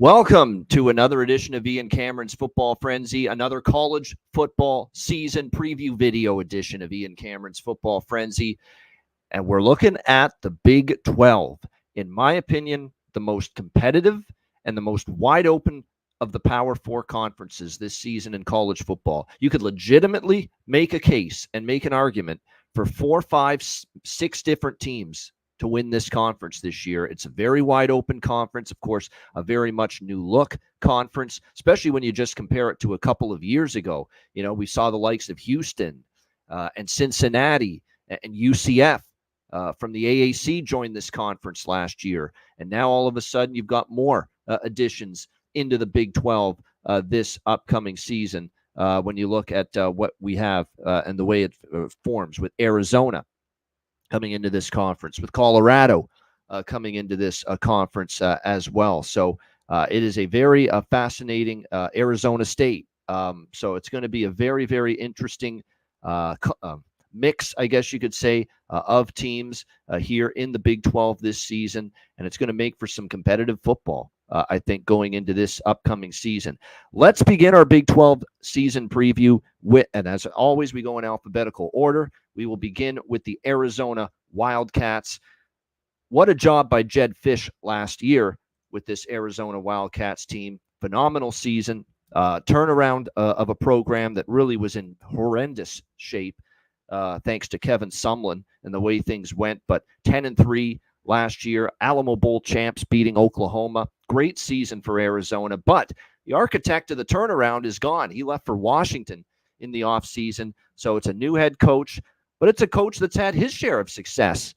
Welcome to another edition of Ian Cameron's Football Frenzy, another college football season preview video edition of Ian Cameron's Football Frenzy. And we're looking at the Big 12. In my opinion, the most competitive and the most wide open of the Power Four conferences this season in college football. You could legitimately make a case and make an argument for 4, 5, 6 different teams to win this conference this year. It's a very wide open conference, of course, a very much new look conference, especially when you just compare it to a couple of years ago. You know, we saw the likes of Houston and Cincinnati and UCF from the AAC join this conference last year. And now all of a sudden you've got more additions into the Big 12 this upcoming season when you look at what we have and the way it forms with Arizona coming into this conference, with Colorado coming into this conference as well. So it is a very fascinating Arizona State. So it's going to be a very, very interesting mix, I guess you could say, of teams here in the Big 12 this season. And it's going to make for some competitive football, I think, going into this upcoming season. Let's begin our Big 12 season preview with, and as always, we go in alphabetical order. We will begin with the Arizona Wildcats. What a job by Jedd Fisch last year with this Arizona Wildcats team. Phenomenal season, turnaround of a program that really was in horrendous shape, thanks to Kevin Sumlin and the way things went. But 10-3 last year, Alamo Bowl champs beating Oklahoma. Great season for Arizona, but the architect of the turnaround is gone. He left for Washington in the offseason, so it's a new head coach, but it's a coach that's had his share of success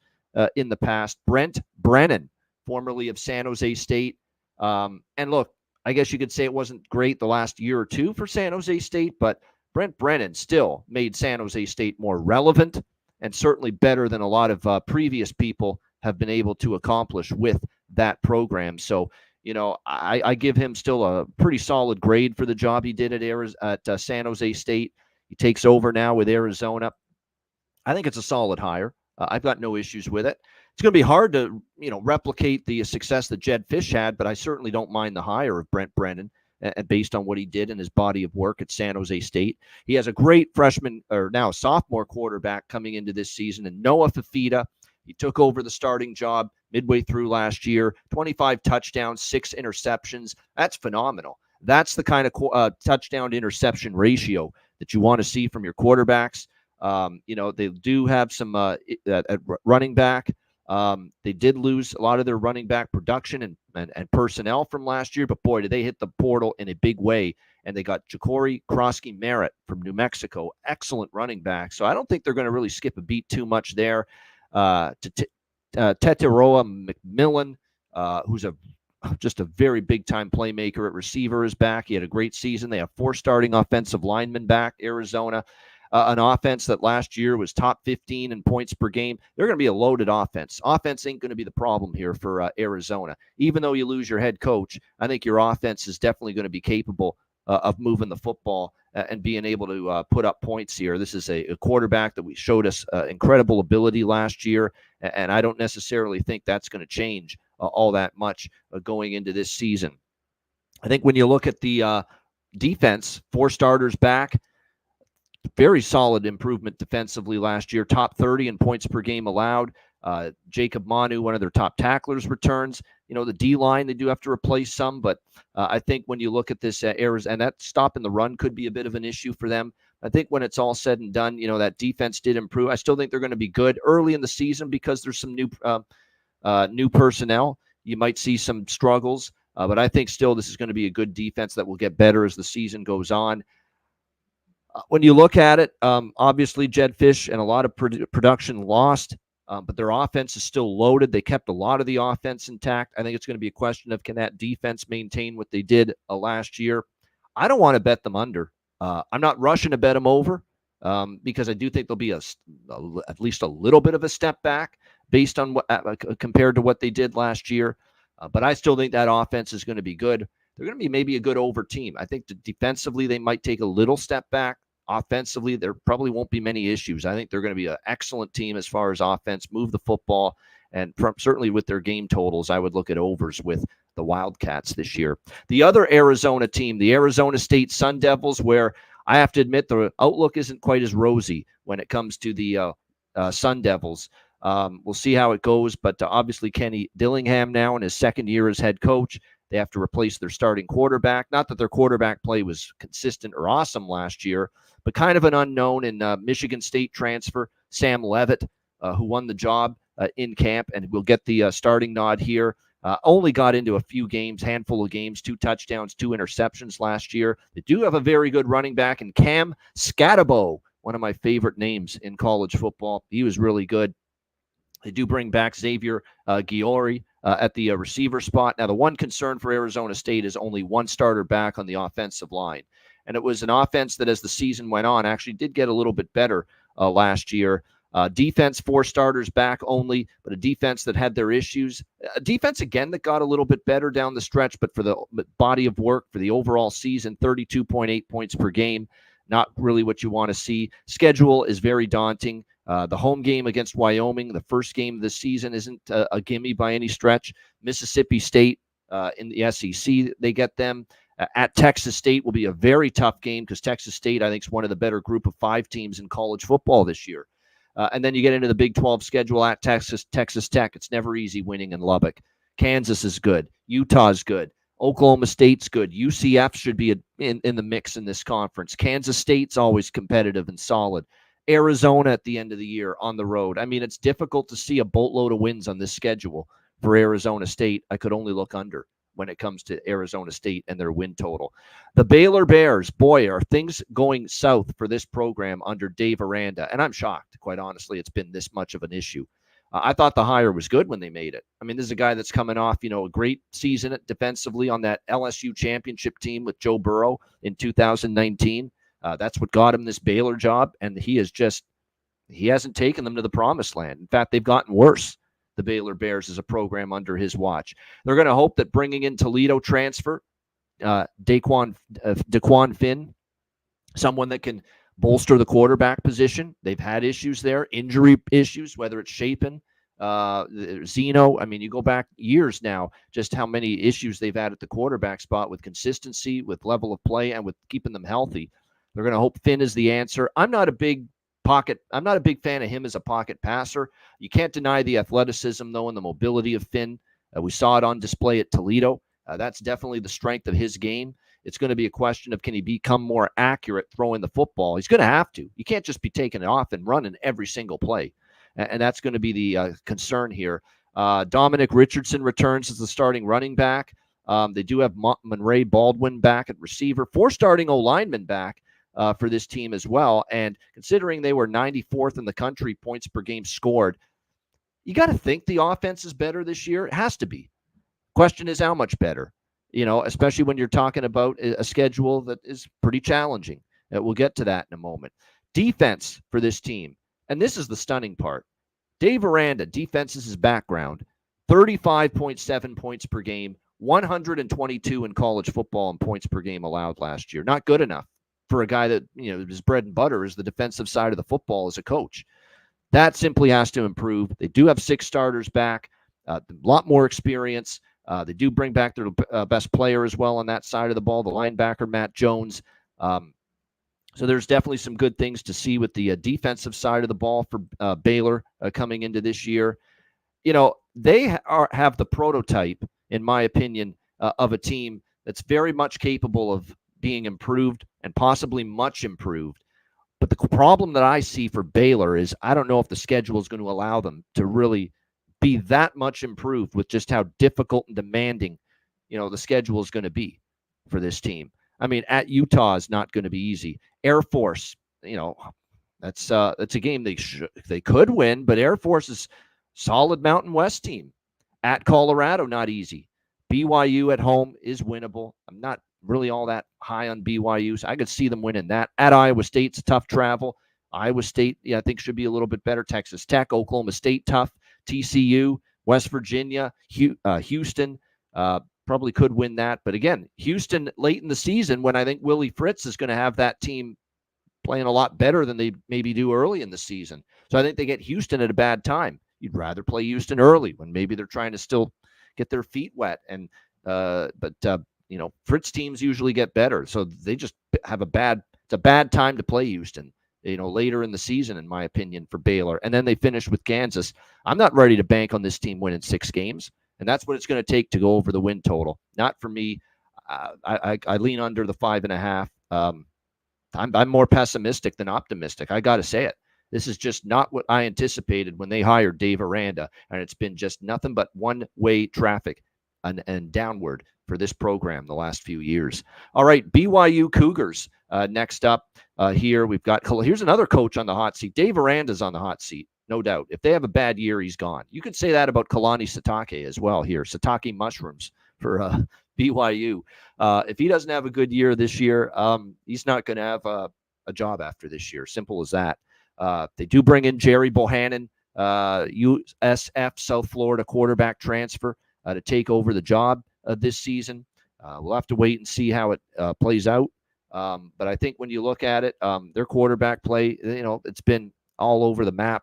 in the past. Brent Brennan, formerly of San Jose State. And look, I guess you could say it wasn't great the last year or two for San Jose State, but Brent Brennan still made San Jose State more relevant and certainly better than a lot of previous people have been able to accomplish with that program. So, you know, I give him still a pretty solid grade for the job he did at San Jose State. He takes over now with Arizona. I think it's a solid hire. I've got no issues with it. It's going to be hard to, replicate the success that Jedd Fisch had, but I certainly don't mind the hire of Brent Brennan based on what he did in his body of work at San Jose State. He has a great freshman, or now sophomore quarterback coming into this season, and Noah Fifita. He took over the starting job midway through last year, 25 touchdowns, 6 interceptions. That's phenomenal. That's the kind of touchdown-interception ratio that you want to see from your quarterbacks. They do have some at running back. They did lose a lot of their running back production and personnel from last year, but boy, did they hit the portal in a big way. And they got Ja'Cory Krosky-Merritt from New Mexico, excellent running back. So I don't think they're going to really skip a beat too much there. Teteroa McMillan, who's just a very big-time playmaker at receiver, is back. He had a great season. They have 4 starting offensive linemen back, Arizona. An offense that last year was top 15 in points per game. They're going to be a loaded offense. Offense ain't going to be the problem here for Arizona. Even though you lose your head coach, I think your offense is definitely going to be capable of moving the football and being able to put up points here. This is a quarterback that we showed us incredible ability last year, and I don't necessarily think that's going to change all that much going into this season. I think when you look at the defense, 4 starters back, very solid improvement defensively last year, top 30 in points per game allowed. Jacob Manu, one of their top tacklers, returns. The D-line, they do have to replace some, but I think when you look at this errors, and that stop in the run could be a bit of an issue for them. I think when it's all said and done, that defense did improve. I still think they're going to be good early in the season because there's some new personnel. You might see some struggles, but I think still this is going to be a good defense that will get better as the season goes on. When you look at it, obviously Jedd Fisch and a lot of production lost, but their offense is still loaded. They kept a lot of the offense intact. I think it's going to be a question of, can that defense maintain what they did last year? I don't want to bet them under. I'm not rushing to bet them over because I do think there'll be at least a little bit of a step back based on what compared to what they did last year. But I still think that offense is going to be good. They're going to be maybe a good over team. I think defensively they might take a little step back. Offensively, there probably won't be many issues. I think they're going to be an excellent team as far as offense, move the football, and certainly with their game totals, I would look at overs with the Wildcats this year. The other Arizona team, the Arizona State Sun Devils, where I have to admit the outlook isn't quite as rosy when it comes to the Sun Devils. We'll see how it goes, but obviously Kenny Dillingham now in his second year as head coach. They have to replace their starting quarterback. Not that their quarterback play was consistent or awesome last year, but kind of an unknown in Michigan State transfer, Sam Levitt, who won the job in camp and will get the starting nod here. Only got into a few games, handful of games, 2 touchdowns, 2 interceptions last year. They do have a very good running back in Cam Scatabo, one of my favorite names in college football. He was really good. They do bring back Xavier Giori at the receiver spot. Now, the one concern for Arizona State is only one starter back on the offensive line. And it was an offense that, as the season went on, actually did get a little bit better last year. Defense, 4 starters back only, but a defense that had their issues. A defense, again, that got a little bit better down the stretch, but for the body of work, for the overall season, 32.8 points per game. Not really what you want to see. Schedule is very daunting. The home game against Wyoming, the first game of the season, isn't a gimme by any stretch. Mississippi State in the SEC, they get them. At Texas State will be a very tough game because Texas State, I think, is one of the better group of 5 teams in college football this year. And then you get into the Big 12 schedule at Texas Tech. It's never easy winning in Lubbock. Kansas is good. Utah's good. Oklahoma State's good. UCF should be in the mix in this conference. Kansas State's always competitive and solid. Arizona at the end of the year on the road. I mean, it's difficult to see a boatload of wins on this schedule for Arizona State. I could only look under when it comes to Arizona State and their win total. The Baylor Bears, boy, are things going south for this program under Dave Aranda. And I'm shocked, quite honestly, it's been this much of an issue. I thought the hire was good when they made it. I mean, this is a guy that's coming off, a great season defensively on that LSU championship team with Joe Burrow in 2019. That's what got him this Baylor job, and he hasn't taken them to the promised land. In fact, they've gotten worse, the Baylor Bears, as a program under his watch. They're going to hope that bringing in Toledo transfer, Daquan Finn, someone that can bolster the quarterback position. They've had issues there, injury issues, whether it's Chapin, Zeno. I mean, you go back years now, just how many issues they've had at the quarterback spot with consistency, with level of play, and with keeping them healthy. They're going to hope Finn is the answer. I'm not a big fan of him as a pocket passer. You can't deny the athleticism, though, and the mobility of Finn. We saw it on display at Toledo. That's definitely the strength of his game. It's going to be a question of, can he become more accurate throwing the football? He's going to have to. You can't just be taking it off and running every single play. And that's going to be the concern here. Dominic Richardson returns as the starting running back. They do have Monray Baldwin back at receiver. 4 starting O-linemen back for this team as well. And considering they were 94th in the country points per game scored, you got to think the offense is better this year. It has to be. Question is how much better, especially when you're talking about a schedule that is pretty challenging. We'll get to that in a moment. Defense for this team, and this is the stunning part. Dave Aranda, defense is his background, 35.7 points per game, 122 in college football in points per game allowed last year. Not good enough for a guy that, his bread and butter is the defensive side of the football as a coach. That simply has to improve. They do have 6 starters back, a lot more experience. They do bring back their best player as well on that side of the ball, the linebacker, Matt Jones. So there's definitely some good things to see with the defensive side of the ball for Baylor coming into this year. They have the prototype, in my opinion, of a team that's very much capable of being improved and possibly much improved. But the problem that I see for Baylor is I don't know if the schedule is going to allow them to really be that much improved with just how difficult and demanding, the schedule is going to be for this team. I mean, at Utah is not going to be easy. Air Force, that's a game they could win, but Air Force is solid Mountain West team. At Colorado, not easy. BYU at home is winnable. I'm not really all that high on BYU, so I could see them winning that. At Iowa State's tough travel. Iowa State, I think should be a little bit better. Texas Tech, Oklahoma State tough. TCU, West Virginia, Houston, probably could win that. But again, Houston late in the season, when I think Willie Fritz is going to have that team playing a lot better than they maybe do early in the season. So I think they get Houston at a bad time. You'd rather play Houston early when maybe they're trying to still get their feet wet and But Fritz teams usually get better, so they just have it's a bad time to play Houston. Later in the season, in my opinion, for Baylor, and then they finish with Kansas. I'm not ready to bank on this team winning 6 games, and that's what it's going to take to go over the win total. Not for me. I lean under the 5.5. I'm more pessimistic than optimistic. I got to say it. This is just not what I anticipated when they hired Dave Aranda, and it's been just nothing but one-way traffic and downward for this program the last few years. All right, BYU Cougars next up here. Here's another coach on the hot seat. Dave Aranda's on the hot seat, no doubt. If they have a bad year, he's gone. You could say that about Kalani Sitake as well here. Sitake mushrooms for BYU. If he doesn't have a good year this year, he's not going to have a job after this year. Simple as that. They do bring in Jerry Bohannon, USF South Florida quarterback transfer, to take over the job this season. We'll have to wait and see how it plays out. But I think when you look at it, their quarterback play, it's been all over the map.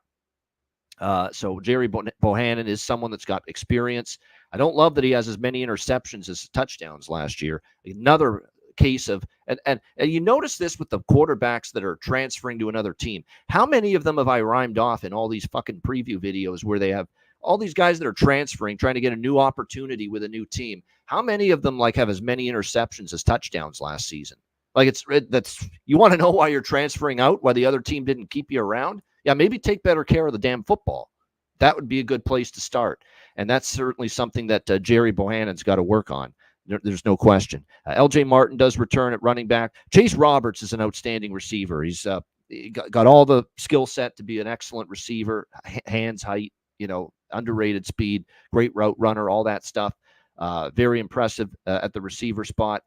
So Jerry Bohannon is someone that's got experience. I don't love that he has as many interceptions as touchdowns last year. Another case of, and you notice this with the quarterbacks that are transferring to another team. How many of them have I rhymed off in all these fucking preview videos where they have all these guys that are transferring, trying to get a new opportunity with a new team? How many of them have as many interceptions as touchdowns last season? That's you want to know why you're transferring out, why the other team didn't keep you around? Yeah, maybe take better care of the damn football. That would be a good place to start. And that's certainly something that Jerry Bohannon's got to work on. There's no question. LJ Martin does return at running back. Chase Roberts is an outstanding receiver. He's got all the skill set to be an excellent receiver, hands, height, underrated speed, great route runner, all that stuff. Very impressive at the receiver spot.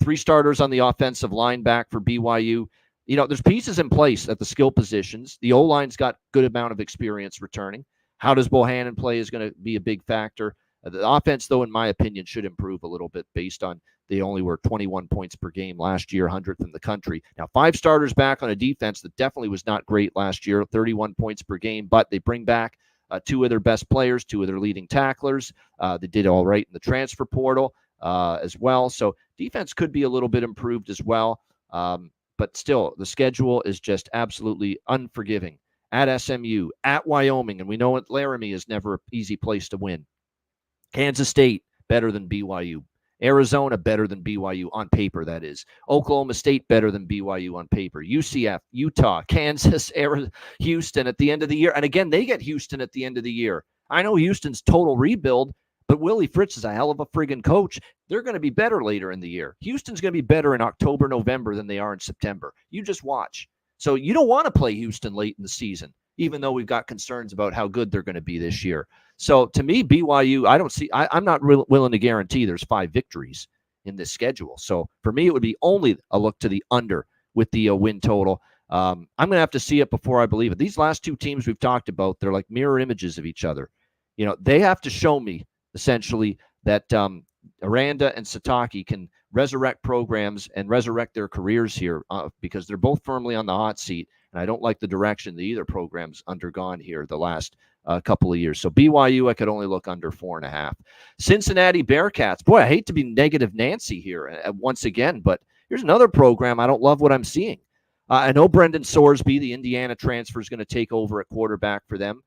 3 starters on the offensive line back for BYU. There's pieces in place at the skill positions. The O-line's got good amount of experience returning. How does Bohannon play is going to be a big factor. The offense, though, in my opinion, should improve a little bit based on they only were 21 points per game last year, 100th in the country. Now, 5 starters back on a defense that definitely was not great last year, 31 points per game, but they bring back 2 of their best players, 2 of their leading tacklers. They did all right in the transfer portal as well. So defense could be a little bit improved as well. But still, the schedule is just absolutely unforgiving. At SMU, at Wyoming, and we know at Laramie is never an easy place to win. Kansas State, better than BYU. Arizona, better than BYU on paper, that is. Oklahoma State, better than BYU on paper. UCF, Utah, Kansas, Houston at the end of the year. And again, they get Houston at the end of the year. I know Houston's total rebuild, but Willie Fritz is a hell of a friggin' coach. They're going to be better later in the year. Houston's going to be better in October, November than they are in September. You just watch. So you don't want to play Houston late in the season, even though we've got concerns about how good they're going to be this year. So to me, BYU, I'm not willing to guarantee there's 5 victories in this schedule. So for me, it would be only a look to the under with the win total. I'm going to have to see it before I believe it. These last 2 teams we've talked about, they're like mirror images of each other. They have to show me essentially that Aranda and Sitake can resurrect programs and resurrect their careers here because they're both firmly on the hot seat. And I don't like the direction that either program's undergone here the last couple of years. So BYU, I could only look under 4.5. Cincinnati Bearcats. Boy, I hate to be negative Nancy here once again, but here's another program I don't love what I'm seeing. I know Brendan Sorsby, the Indiana transfer, is going to take over at quarterback for them.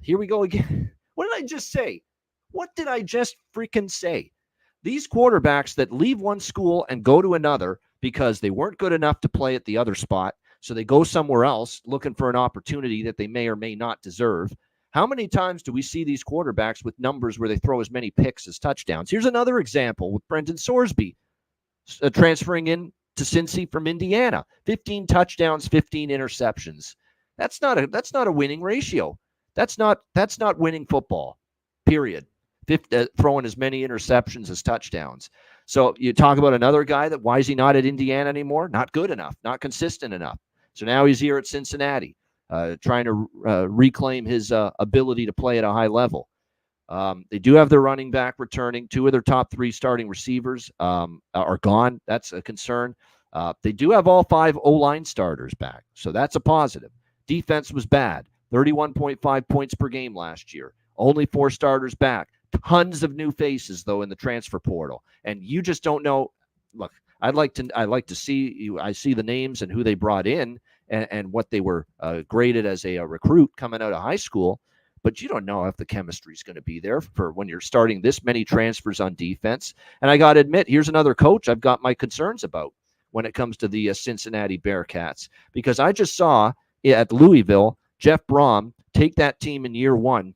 Here we go again. What did I just say? What did I just freaking say? These quarterbacks that leave one school and go to another because they weren't good enough to play at the other spot, so they go somewhere else looking for an opportunity that they may or may not deserve. How many times do we see these quarterbacks with numbers where they throw as many picks as touchdowns? Here's another example with Brendan Sorsby transferring in to Cincy from Indiana. 15 touchdowns, 15 interceptions. That's not a winning ratio. That's not winning football. Period. Throwing as many interceptions as touchdowns. So you talk about another guy that why is he not at Indiana anymore? Not good enough, not consistent enough. So now he's here at Cincinnati, trying to reclaim his ability to play at a high level. They do have their running back returning. 2 of their top 3 starting receivers are gone. That's a concern. They do have all 5 O-line starters back, so that's a positive. Defense was bad, 31.5 points per game last year. Only 4 starters back. tons of new faces though in the transfer portal, and you just don't know. Look, I'd like to see you. I see the names and who they brought in and what they were graded as a recruit coming out of high school. But you don't know if the chemistry is going to be there for when you're starting this many transfers on defense. And I got to admit, here's another coach I've got my concerns about when it comes to the Cincinnati Bearcats, because I just saw at Louisville, Jeff Brom take that team in year one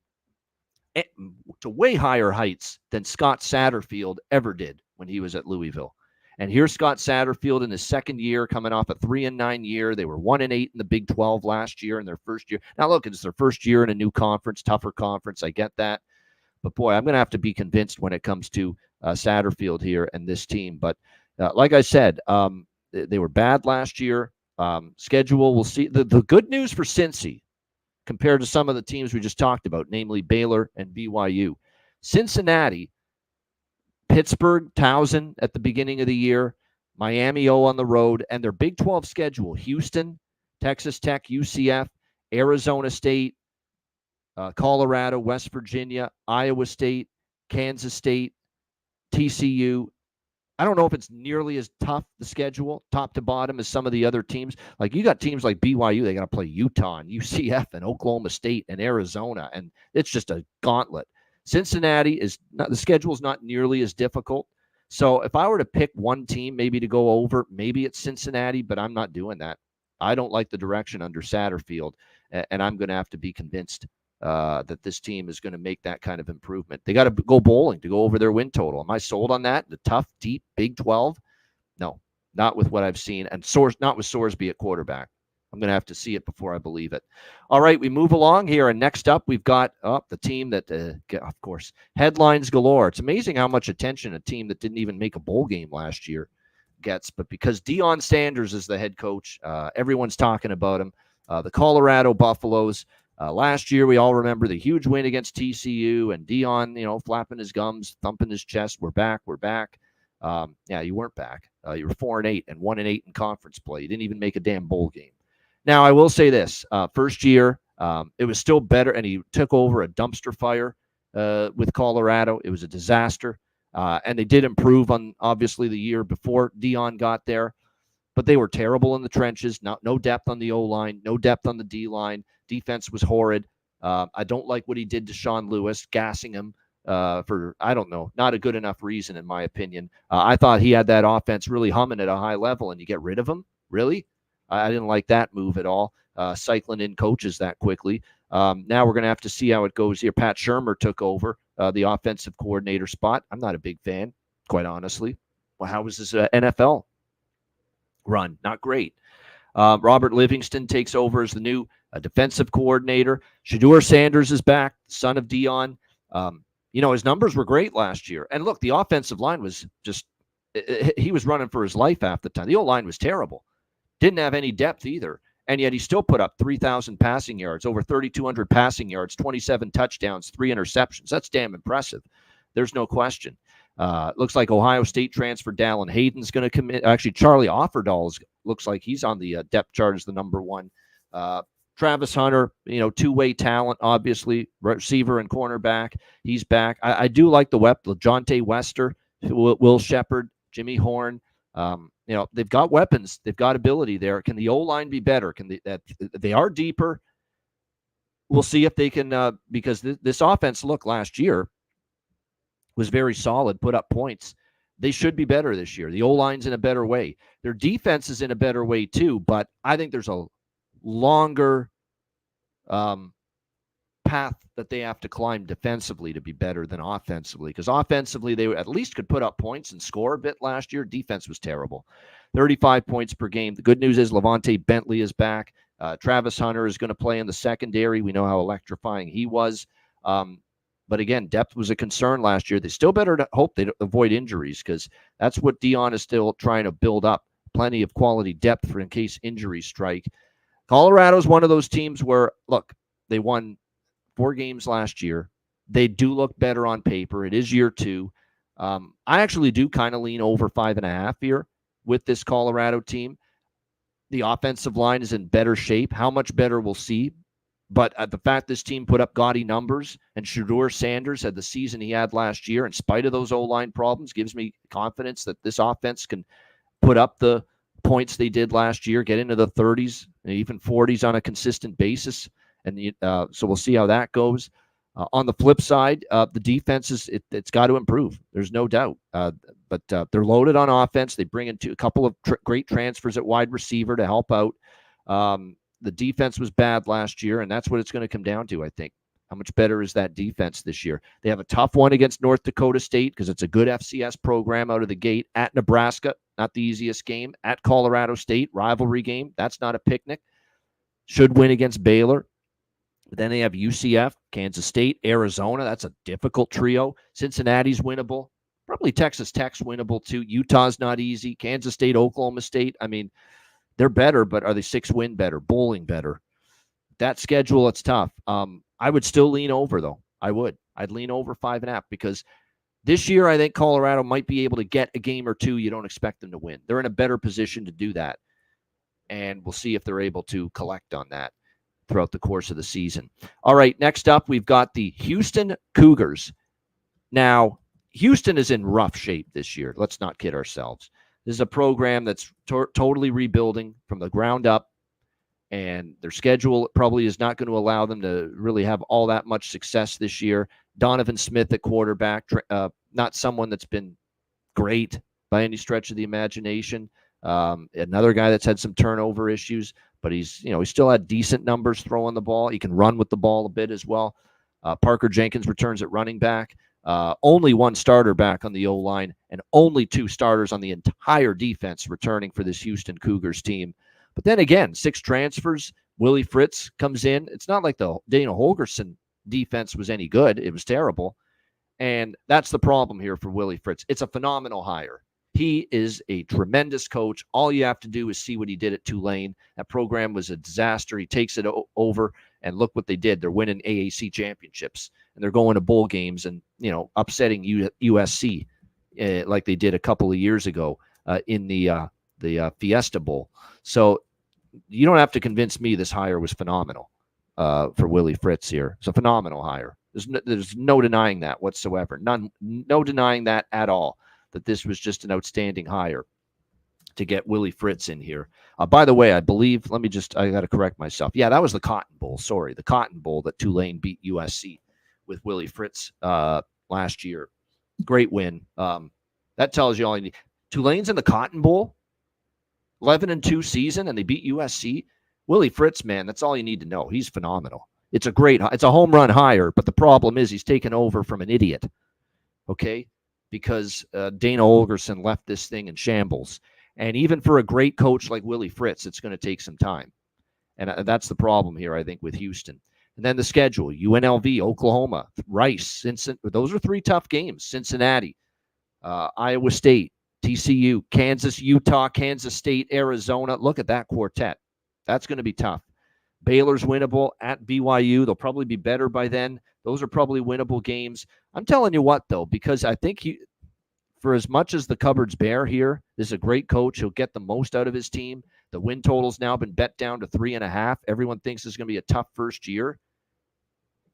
to way higher heights than Scott Satterfield ever did when he was at Louisville. And here's Scott Satterfield in his second year, coming off a 3-9 year. They were 1-8 in the Big 12 last year in their first year. Now, look, it's their first year in a new conference, tougher conference. I get that. But, boy, I'm going to have to be convinced when it comes to Satterfield here and this team. But, like I said, they were bad last year. Schedule, we'll see. The good news for Cincy, compared to some of the teams we just talked about, namely Baylor and BYU, Cincinnati, Pittsburgh, Towson at the beginning of the year, Miami O on the road, and their Big 12 schedule, Houston, Texas Tech, UCF, Arizona State, Colorado, West Virginia, Iowa State, Kansas State, TCU. I don't know if it's nearly as tough, the schedule, top to bottom, as some of the other teams. Like, you got teams like BYU, they got to play Utah and UCF and Oklahoma State and Arizona, and it's just a gauntlet. Cincinnati is not, the schedule is not nearly as difficult. So if I were to pick one team maybe to go over, maybe it's Cincinnati, but I'm not doing that. I don't like the direction under Satterfield, and I'm going to have to be convinced that this team is going to make that kind of improvement. They got to go bowling to go over their win total. Am I sold on that? The tough, deep Big 12? No, not with what I've seen, and not with Sorsby at quarterback. I'm going to have to see it before I believe it. All right, we move along here, and next up we've got the team that, of course, headlines galore. It's amazing how much attention a team that didn't even make a bowl game last year gets, but because Deion Sanders is the head coach, everyone's talking about him. The Colorado Buffaloes. Last year, we all remember the huge win against TCU and Deion, flapping his gums, thumping his chest. We're back. We're back. Yeah, you weren't back. You were 4-8 and 1-8 in conference play. You didn't even make a damn bowl game. Now, I will say this. First year, it was still better, and he took over a dumpster fire with Colorado. It was a disaster, and they did improve on, obviously, the year before Deion got there, but they were terrible in the trenches. No depth on the O-line, no depth on the D-line. Defense was horrid. I don't like what he did to Sean Lewis, gassing him for, I don't know, not a good enough reason, in my opinion. I thought he had that offense really humming at a high level, and you get rid of him? Really? I didn't like that move at all, cycling in coaches that quickly. Now we're going to have to see how it goes here. Pat Shurmur took over the offensive coordinator spot. I'm not a big fan, quite honestly. Well, how was his NFL run? Not great. Robert Livingston takes over as the new defensive coordinator. Shedeur Sanders is back, son of Deion. His numbers were great last year. And look, the offensive line was just, he was running for his life half the time. The O-line was terrible. Didn't have any depth either. And yet he still put up 3,000 passing yards, over 3,200 passing yards, 27 touchdowns, 3 interceptions. That's damn impressive. There's no question. Looks like Ohio State transfer Dallin Hayden's going to commit. Actually, Charlie Offerdahl looks like he's on the depth chart as the number one. Travis Hunter, two-way talent, obviously, receiver and cornerback. He's back. I do like the weapon. LaJonte Wester, Will Shepard, Jimmy Horn. They've got weapons. They've got ability there. Can the O-line be better? They are deeper. We'll see if they can, because this offense, look, last year was very solid, put up points. They should be better this year. The O-line's in a better way. Their defense is in a better way too, but I think there's a longer path that they have to climb defensively to be better than offensively, because offensively they at least could put up points and score a bit last year. Defense was terrible. 35 points per game. The good news is Levante Bentley is back. Travis Hunter is going to play in the secondary. We know how electrifying he was. But again, depth was a concern last year. They still better hope they avoid injuries, because that's what Deion is still trying to build up. Plenty of quality depth for in case injuries strike. Colorado's one of those teams where, look, they won 4 games last year. They do look better on paper. It is year 2. I actually do kind of lean over 5.5 here with this Colorado team. The offensive line is in better shape. How much better, we'll see. But the fact this team put up gaudy numbers and Shedeur Sanders had the season he had last year, in spite of those O-line problems, gives me confidence that this offense can put up the points they did last year, get into the 30s, and even 40s on a consistent basis. And so we'll see how that goes. On the flip side, the defense it's got to improve. There's no doubt. But they're loaded on offense. They bring in a couple of great transfers at wide receiver to help out. The defense was bad last year, and that's what it's going to come down to, I think. How much better is that defense this year? They have a tough one against North Dakota State because it's a good FCS program out of the gate. At Nebraska, not the easiest game. At Colorado State, rivalry game. That's not a picnic. Should win against Baylor. But then they have UCF, Kansas State, Arizona. That's a difficult trio. Cincinnati's winnable. Probably Texas Tech's winnable too. Utah's not easy. Kansas State, Oklahoma State. I mean, they're better, but are they 6-win better? Bowling better? That schedule, it's tough. I would still lean over, though. I would. I'd lean over 5.5 because this year I think Colorado might be able to get a game or two you don't expect them to win. They're in a better position to do that, and we'll see if they're able to collect on that throughout the course of the season. All right, next up, we've got the Houston Cougars. Now, Houston is in rough shape this year. Let's not kid ourselves. This is a program that's totally rebuilding from the ground up, and their schedule probably is not going to allow them to really have all that much success this year. Donovan Smith at quarterback, not someone that's been great by any stretch of the imagination. Another guy that's had some turnover issues, but he still had decent numbers throwing the ball. He can run with the ball a bit as well. Parker Jenkins returns at running back. Only one starter back on the O-line and only 2 starters on the entire defense returning for this Houston Cougars team. But then again, 6 transfers. Willie Fritz comes in. It's not like the Dana Holgorsen defense was any good. It was terrible. And that's the problem here for Willie Fritz. It's a phenomenal hire. He is a tremendous coach. All you have to do is see what he did at Tulane. That program was a disaster. He takes it over, and look what they did. They're winning AAC championships, and they're going to bowl games and, upsetting USC like they did a couple of years ago in the Fiesta Bowl. So you don't have to convince me this hire was phenomenal for Willie Fritz here. It's a phenomenal hire. There's no denying that whatsoever. No denying that at all, that this was just an outstanding hire to get Willie Fritz in here. By the way, I believe, I got to correct myself. Yeah, that was the Cotton Bowl. Sorry, the Cotton Bowl that Tulane beat USC with Willie Fritz last year. Great win. That tells you all you need. Tulane's in the Cotton Bowl, 11-2 season, and they beat USC. Willie Fritz, man, that's all you need to know. He's phenomenal. It's a home run hire, but the problem is he's taken over from an idiot. Okay? Because Dana Holgorsen left this thing in shambles. And even for a great coach like Willie Fritz, it's going to take some time. And that's the problem here, I think, with Houston. And then the schedule, UNLV, Oklahoma, Rice, Cincinnati. Those are 3 tough games. Cincinnati, Iowa State, TCU, Kansas, Utah, Kansas State, Arizona. Look at that quartet. That's going to be tough. Baylor's winnable at BYU. They'll probably be better by then. Those are probably winnable games. I'm telling you what, though, because I think for as much as the cupboard's bare here, this is a great coach. He'll get the most out of his team. The win total's now been bet down to 3.5. Everyone thinks it's going to be a tough first year.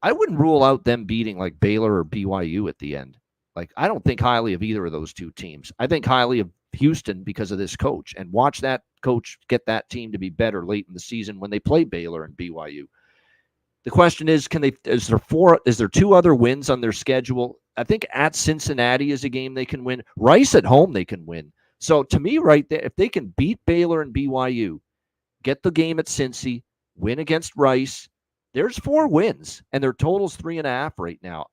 I wouldn't rule out them beating like Baylor or BYU at the end. Like, I don't think highly of either of those 2 teams. I think highly of Houston because of this coach, and watch that coach get that team to be better late in the season when they play Baylor and BYU. The question is, is there 2 other wins on their schedule? I think at Cincinnati is a game they can win. Rice at home they can win. So to me right there, if they can beat Baylor and BYU, get the game at Cincy, win against Rice, there's 4 wins, and their total's 3.5 right now.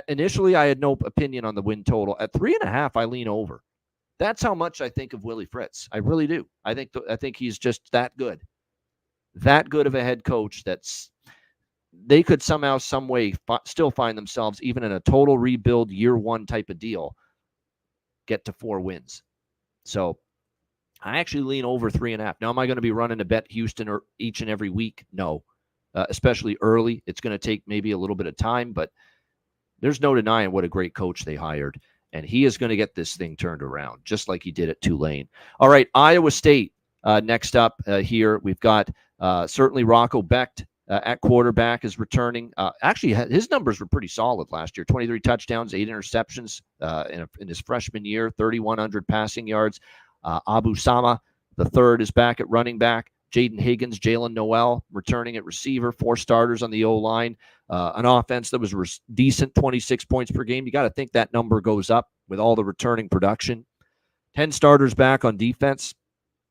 Initially, I had no opinion on the win total. At 3.5, I lean over. That's how much I think of Willie Fritz. I really do. I think he's just that good of a head coach they could somehow, some way still find themselves, even in a total rebuild year 1 type of deal, get to 4 wins. So I actually lean over 3.5. Now, am I going to be running to bet Houston each and every week? No, especially early. It's going to take maybe a little bit of time, but there's no denying what a great coach they hired. And he is going to get this thing turned around, just like he did at Tulane. All right, Iowa State next up here. We've got certainly Rocco Becht at quarterback is returning. Actually, his numbers were pretty solid last year. 23 touchdowns, 8 interceptions in his freshman year, 3,100 passing yards. Abu Sama, the third, is back at running back. Jaden Higgins, Jalen Noel returning at receiver. 4 starters on the O-line. An offense that was decent, 26 points per game. You got to think that number goes up with all the returning production. 10 starters back on defense.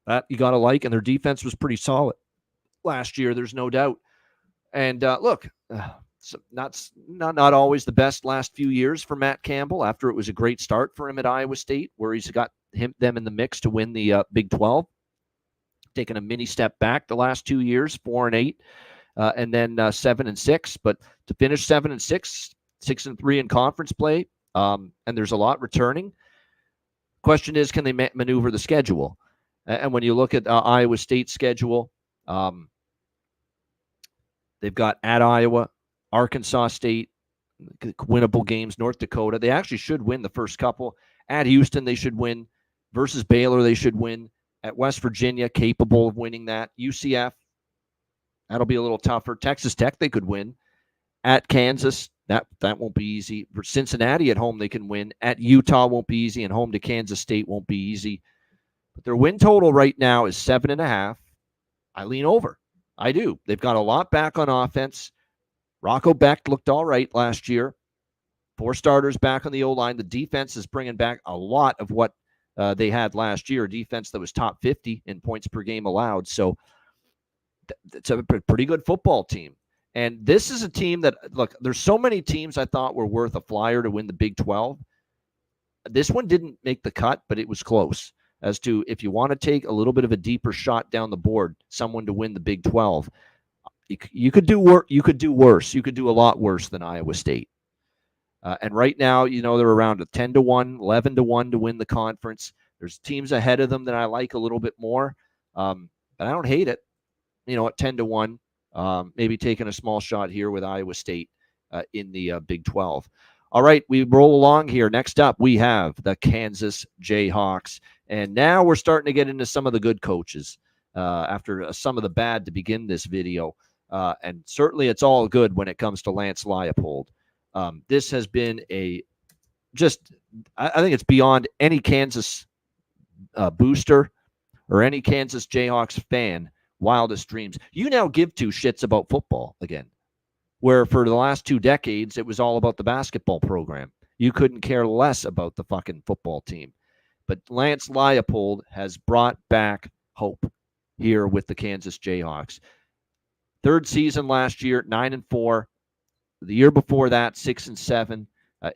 That you got to like, and their defense was pretty solid last year. There's no doubt. And look, not always the best last few years for Matt Campbell after it was a great start for him at Iowa State, where he's got them in the mix to win the Big 12. Taken a mini step back the last 2 years, 4-8, and then 7-6. But to finish 7-6, 6-3 in conference play, and there's a lot returning. Question is, can they maneuver the schedule? And when you look at Iowa State's schedule, they've got at Iowa, Arkansas State, winnable games, North Dakota. They actually should win the first couple. At Houston, they should win. Versus Baylor, they should win. At West Virginia, capable of winning that. UCF, that'll be a little tougher. Texas Tech, they could win. At Kansas, that won't be easy. For Cincinnati at home, they can win. At Utah won't be easy, and home to Kansas State won't be easy. But their win total right now is 7.5. I lean over. I do. They've got a lot back on offense. Rocco Becht looked all right last year. 4 starters back on the O-line. The defense is bringing back a lot of what they had last year, a defense that was top 50 in points per game allowed. So it's a pretty good football team. And this is a team that, look, there's so many teams I thought were worth a flyer to win the Big 12. This one didn't make the cut, but it was close as to if you want to take a little bit of a deeper shot down the board, someone to win the Big 12. You could do worse. You could do worse. You could do a lot worse than Iowa State. And right now, they're around a 10-1, 11-1 to win the conference. There's teams ahead of them that I like a little bit more, but I don't hate it. At 10-1, maybe taking a small shot here with Iowa State in the Big 12. All right, we roll along here. Next up, we have the Kansas Jayhawks. And now we're starting to get into some of the good coaches after some of the bad to begin this video. And certainly it's all good when it comes to Lance Leipold. This has been I think it's beyond any Kansas booster or any Kansas Jayhawks fan wildest dreams. You now give 2 shits about football again, where for the last 2 decades, it was all about the basketball program. You couldn't care less about the fucking football team. But Lance Leipold has brought back hope here with the Kansas Jayhawks. 3rd season last year, 9-4. The year before that, 6-7.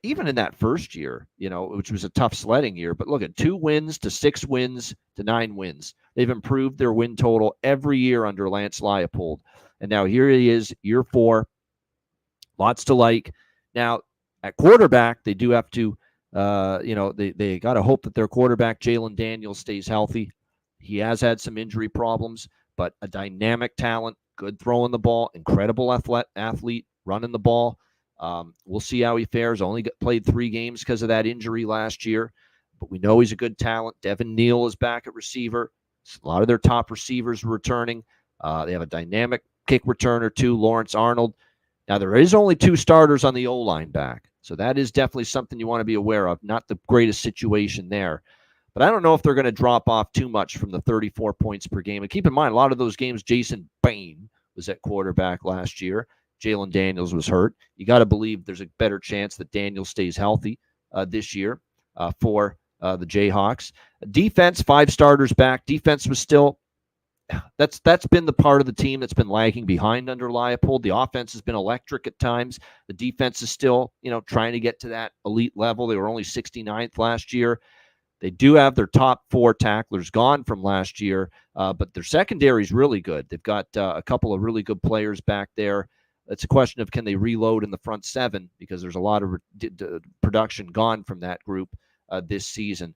Even in that first year, which was a tough sledding year. But look at 2 wins to 6 wins to 9 wins. They've improved their win total every year under Lance Leipold. And now here he is, year 4. Lots to like. Now, at quarterback, they do have to, they got to hope that their quarterback, Jalen Daniels, stays healthy. He has had some injury problems, but a dynamic talent, good throwing the ball, incredible athlete, running the ball. We'll see how he fares. Only played 3 games because of that injury last year, but we know he's a good talent. Devin Neal is back at receiver. A lot of their top receivers returning. They have a dynamic kick returner too, Lawrence Arnold. Now, there is only 2 starters on the O-line back, so that is definitely something you want to be aware of. Not the greatest situation there. But I don't know if they're going to drop off too much from the 34 points per game. And keep in mind, a lot of those games, Jason Bain was at quarterback last year. Jalen Daniels was hurt. You got to believe there's a better chance that Daniels stays healthy this year for the Jayhawks. Defense, 5 starters back. Defense was still, that's been the part of the team that's been lagging behind under Leipold. The offense has been electric at times. The defense is still, trying to get to that elite level. They were only 69th last year. They do have their top 4 tacklers gone from last year, but their secondary is really good. They've got a couple of really good players back there. It's a question of can they reload in the front 7 because there's a lot of production gone from that group this season.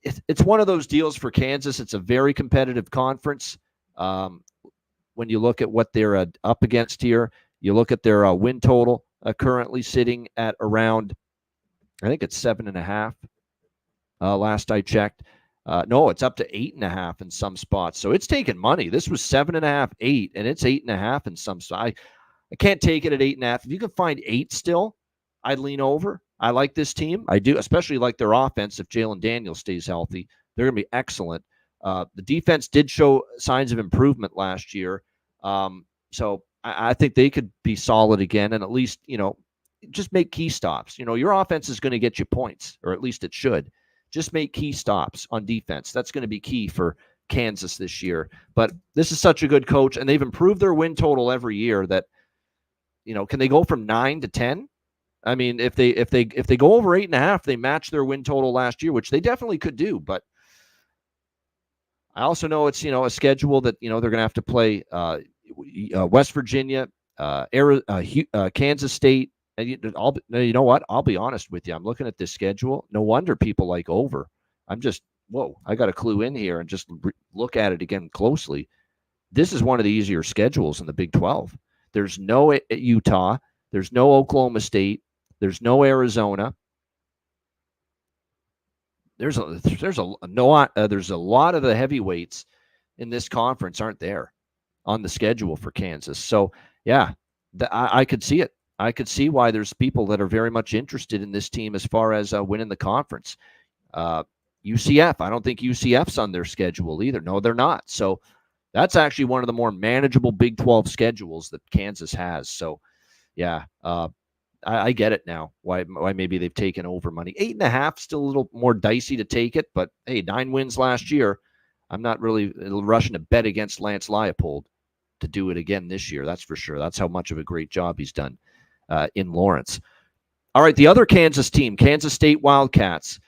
It's one of those deals for Kansas. It's a very competitive conference. When you look at what they're up against here, you look at their win total currently sitting at around, I think it's 7.5. Last I checked. No, it's up to 8.5 in some spots. So it's taking money. This was 7.5, 8, and it's 8.5 in some spots. I can't take it at 8.5. If you can find 8 still, I'd lean over. I like this team. I do, especially like their offense. If Jalen Daniels stays healthy, they're going to be excellent. The defense did show signs of improvement last year. So I think they could be solid again, and at least, just make key stops. Your offense is going to get you points, or at least it should. Just make key stops on defense. That's going to be key for Kansas this year. But this is such a good coach, and they've improved their win total every year that, can they go from 9 to 10? I mean, if they go over 8.5, they match their win total last year, which they definitely could do. But I also know it's, a schedule that, they're going to have to play West Virginia, Kansas State. And you know what? I'll be honest with you. I'm looking at this schedule. No wonder people like over. I'm just, I got a clue in here and just look at it again closely. This is one of the easier schedules in the Big 12. There's no Utah. There's no Oklahoma State. There's no Arizona. There's a lot of the heavyweights in this conference aren't there on the schedule for Kansas. So yeah, I could see it. I could see why there's people that are very much interested in this team as far as winning the conference. UCF, I don't think UCF's on their schedule either. No, they're not. So that's actually one of the more manageable Big 12 schedules that Kansas has. So yeah, I get it now. Why maybe they've taken over money. 8.5, still a little more dicey to take it, but hey, 9 wins last year. I'm not really rushing to bet against Lance Leipold to do it again this year. That's for sure. That's how much of a great job he's done in Lawrence. All right, the other Kansas team, Kansas State Wildcats.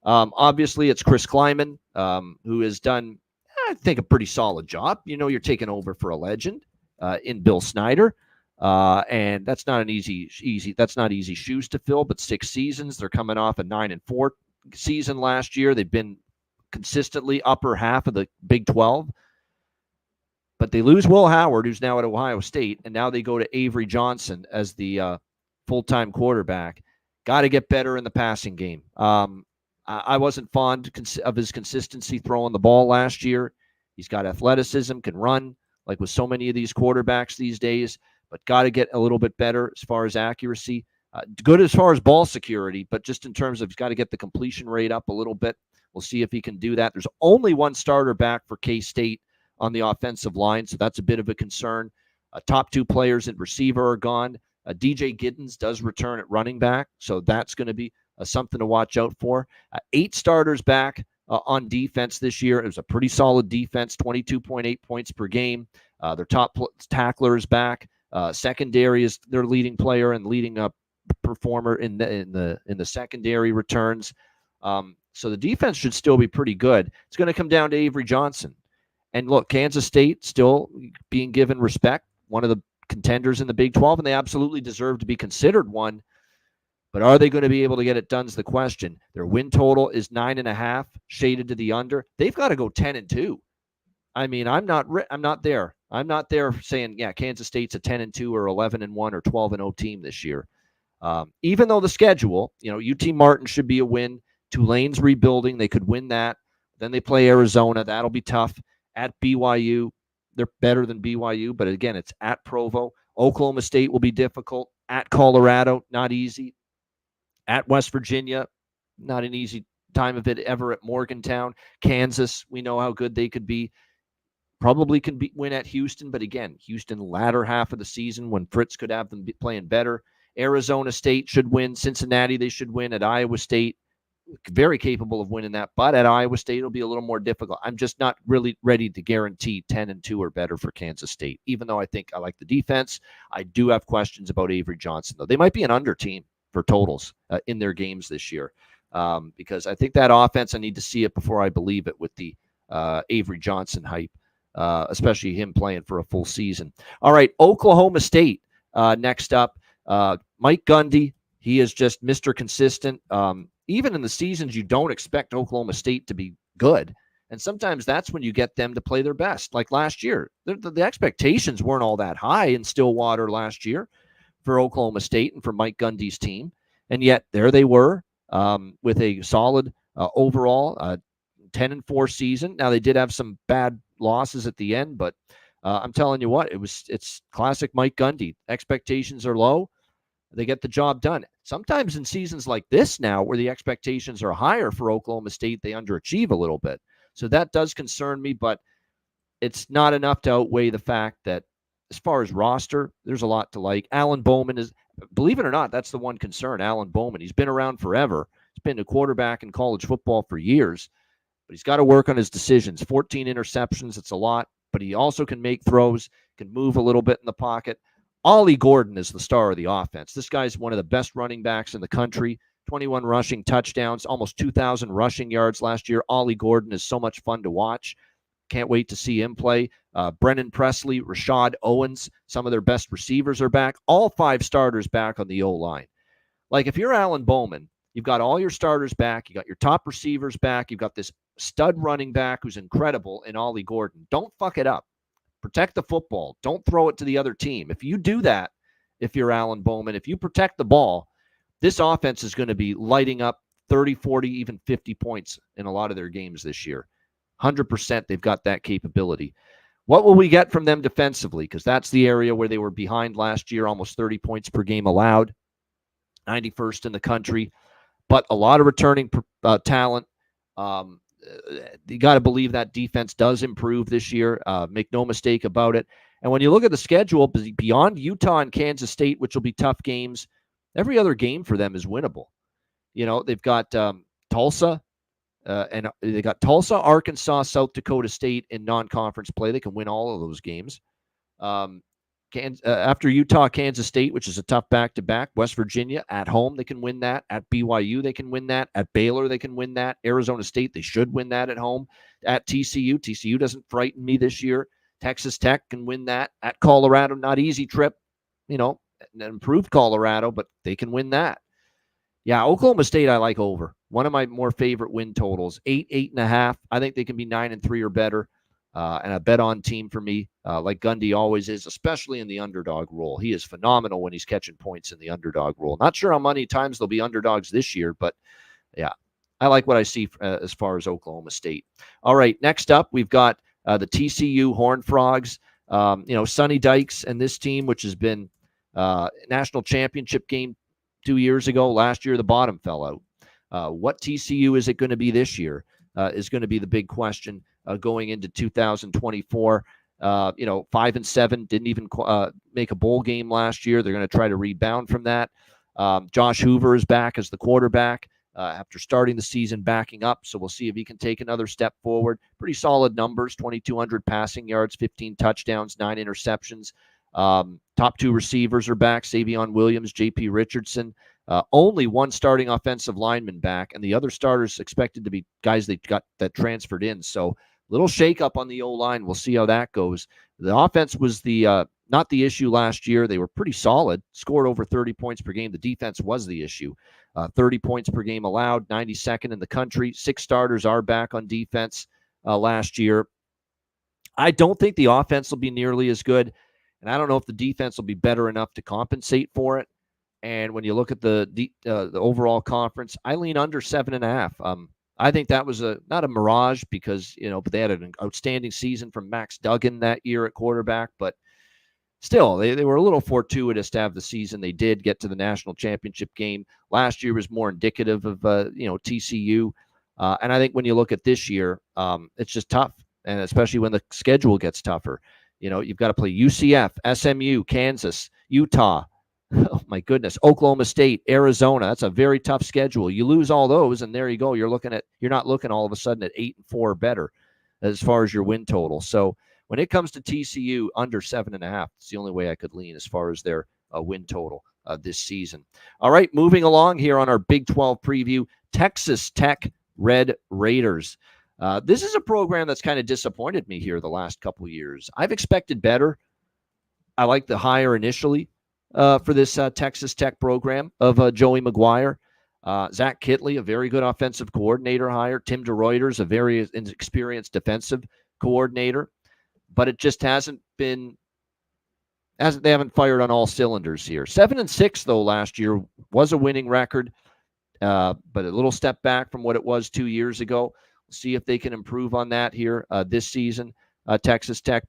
Obviously, it's Chris Kleiman, who has done, I think, a pretty solid job. You're taking over for a legend in Bill Snyder. And that's not an easy shoes to fill, but 6 seasons. They're coming off a 9-4 season last year. They've been consistently upper half of the Big 12, but they lose Will Howard, who's now at Ohio State, and now they go to Avery Johnson as the full-time quarterback. Got to get better in the passing game. I wasn't fond of his consistency throwing the ball last year. He's got athleticism, can run, like with so many of these quarterbacks these days, but got to get a little bit better as far as accuracy. Good as far as ball security, but just in terms of he's got to get the completion rate up a little bit. We'll see if he can do that. There's only one starter back for K-State on the offensive line, so that's a bit of a concern. Top 2 players at receiver are gone. DJ Giddens does return at running back, so that's going to be something to watch out for. 8 starters back on defense this year. It was a pretty solid defense, 22.8 points per game. Their top tackler is back. Secondary is their leading player and leading up performer in the secondary returns. So the defense should still be pretty good. It's going to come down to Avery Johnson. And look, Kansas State still being given respect, one of the contenders in the Big 12, and they absolutely deserve to be considered one. But are they going to be able to get it done is the question. Their win total is 9.5, shaded to the under. They've got to go 10-2. I mean, I'm not there. I'm not there saying, yeah, Kansas State's a 10-2 or 11-1 or 12-0 team this year. Even though the schedule, UT Martin should be a win. Tulane's rebuilding. They could win that. Then they play Arizona. That'll be tough. At BYU, they're better than BYU, but again, it's at Provo. Oklahoma State will be difficult. At Colorado, not easy. At West Virginia, not an easy time of it ever. At Morgantown. Kansas, we know how good they could be. Probably can win at Houston, but again, Houston latter half of the season when Fritz could have them playing better. Arizona State should win. Cincinnati, they should win. At Iowa State, very capable of winning that, but at Iowa State, it'll be a little more difficult. I'm just not really ready to guarantee 10-2 or better for Kansas State, even though I think I like the defense. I do have questions about Avery Johnson, though. They might be an under team for totals in their games this year because I think that offense, I need to see it before I believe it with the Avery Johnson hype, especially him playing for a full season. All right, Oklahoma State next up. Mike Gundy, he is just Mr. Consistent. Even in the seasons you don't expect Oklahoma State to be good. And sometimes that's when you get them to play their best. Like last year, the expectations weren't all that high in Stillwater last year for Oklahoma State and for Mike Gundy's team. And yet there they were with a solid overall 10-4 season. Now they did have some bad losses at the end, but I'm telling you what, it's classic Mike Gundy. Expectations are low. They get the job done. Sometimes in seasons like this now, where the expectations are higher for Oklahoma State, they underachieve a little bit. So that does concern me, but it's not enough to outweigh the fact that as far as roster, there's a lot to like. Alan Bowman is, believe it or not, that's the one concern. Alan Bowman, he's been around forever. He's been a quarterback in college football for years, but he's got to work on his decisions. 14 interceptions, it's a lot, but he also can make throws, can move a little bit in the pocket. Ollie Gordon is the star of the offense. This guy's one of the best running backs in the country. 21 rushing touchdowns, almost 2,000 rushing yards last year. Ollie Gordon is so much fun to watch. Can't wait to see him play. Brennan Presley, Rashad Owens, some of their best receivers are back. All 5 starters back on the O-line. Like, if you're Alan Bowman, you've got all your starters back. You got your top receivers back. You've got this stud running back who's incredible in Ollie Gordon. Don't fuck it up. Protect the football. Don't throw it to the other team. If you do that, if you're Alan Bowman, if you protect the ball, this offense is going to be lighting up 30, 40, even 50 points in a lot of their games this year. 100% they've got that capability. What will we get from them defensively? Because that's the area where they were behind last year, almost 30 points per game allowed, 91st in the country, but a lot of returning talent. You got to believe that defense does improve this year. Make no mistake about it. And when you look at the schedule, beyond Utah and Kansas State, which will be tough games, every other game for them is winnable. You know, they've got Tulsa, and they got Tulsa, Arkansas, South Dakota State in non-conference play. They can win all of those games. After Utah, Kansas State, which is a tough back-to-back. West Virginia at home, they can win that. At BYU, they can win that. At Baylor, they can win that. Arizona State, they should win that at home. At TCU doesn't frighten me this year. Texas Tech can win that. At Colorado, not easy trip. You know, an improved Colorado, but they can win that. Yeah, Oklahoma State, I like over. One of my more favorite win totals, 8.5. I think they can be 9-3 or better. And a bet on team for me, like Gundy always is, especially in the underdog role. He is phenomenal when he's catching points in the underdog role. Not sure how many times they'll be underdogs this year, but yeah, I like what I see as far as Oklahoma State. All right, next up, we've got the TCU Horned Frogs. Sonny Dykes and this team, which has been national championship game 2 years ago. Last year, the bottom fell out. What TCU is it going to be this year is going to be the big question going into 2024. 5-7, didn't even make a bowl game last year. They're going to try to rebound from that. Josh Hoover is back as the quarterback after starting the season backing up. So we'll see if he can take another step forward. Pretty solid numbers, 2,200 passing yards, 15 touchdowns, 9 interceptions. Top 2 receivers are back, Savion Williams, J.P. Richardson. Only one starting offensive lineman back, and the other starters expected to be guys they got that transferred in. So little shakeup on the O-line. We'll see how that goes. The offense was not the issue last year. They were pretty solid, scored over 30 points per game. The defense was the issue. 30 points per game allowed, 92nd in the country. 6 starters are back on defense last year. I don't think the offense will be nearly as good, and I don't know if the defense will be better enough to compensate for it. And when you look at the overall conference, I lean under 7.5. I think that was not a mirage because, but they had an outstanding season from Max Duggan that year at quarterback. But still, they were a little fortuitous to have the season they did, get to the national championship game. Last year was more indicative of, TCU. And I think when you look at this year, it's just tough, and especially when the schedule gets tougher. You've got to play UCF, SMU, Kansas, Utah. Oh, my goodness. Oklahoma State, Arizona. That's a very tough schedule. You lose all those, and there you go. You're not looking all of a sudden at 8-4 or better as far as your win total. So when it comes to TCU, under 7.5, it's the only way I could lean as far as their win total this season. All right, moving along here on our Big 12 preview, Texas Tech Red Raiders. This is a program that's kind of disappointed me here the last couple of years. I've expected better. I like the hire initially. For this Texas Tech program of Joey McGuire. Zach Kitley, a very good offensive coordinator hire. Tim DeRuyter's a very experienced defensive coordinator. But it just they haven't fired on all cylinders here. 7-6, though, last year was a winning record, but a little step back from what it was 2 years ago. We'll See if they can improve on that here this season. Texas Tech.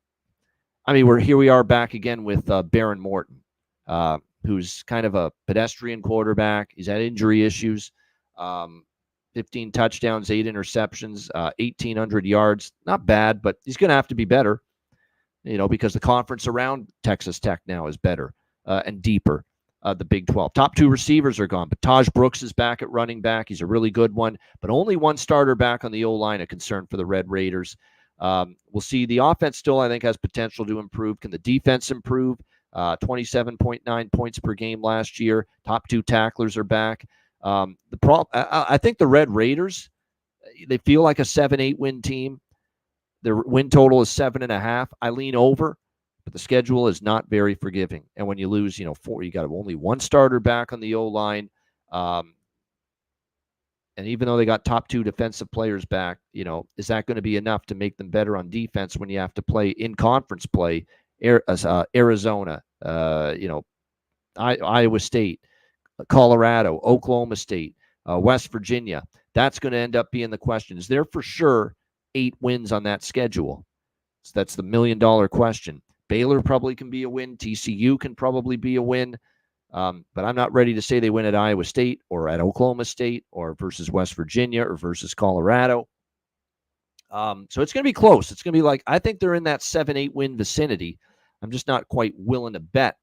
I mean, we are back again with Baron Morton, who's kind of a pedestrian quarterback. He's had injury issues. 15 touchdowns, 8 interceptions, 1,800 yards. Not bad, but he's going to have to be better, because the conference around Texas Tech now is better and deeper. The Big 12. Top 2 receivers are gone, but Taj Brooks is back at running back. He's a really good one, but only one starter back on the O-line, a concern for the Red Raiders. We'll see. The offense still, I think, has potential to improve. Can the defense improve? 27.9 points per game last year. Top 2 tacklers are back. I think the Red Raiders, they feel like a 7-8 win team. Their win total is 7.5. I lean over, but the schedule is not very forgiving. And when you lose, 4, you got only one starter back on the O-line. And even though they got top 2 defensive players back, is that going to be enough to make them better on defense when you have to play in conference play? Arizona, Iowa State, Colorado, Oklahoma State, West Virginia. That's going to end up being the question. Is there for sure 8 wins on that schedule? So that's the $1 million question. Baylor probably can be a win. TCU can probably be a win. But I'm not ready to say they win at Iowa State or at Oklahoma State or versus West Virginia or versus Colorado. So it's going to be close. It's going to be I think they're in that 7-8 win vicinity. I'm just not quite willing to bet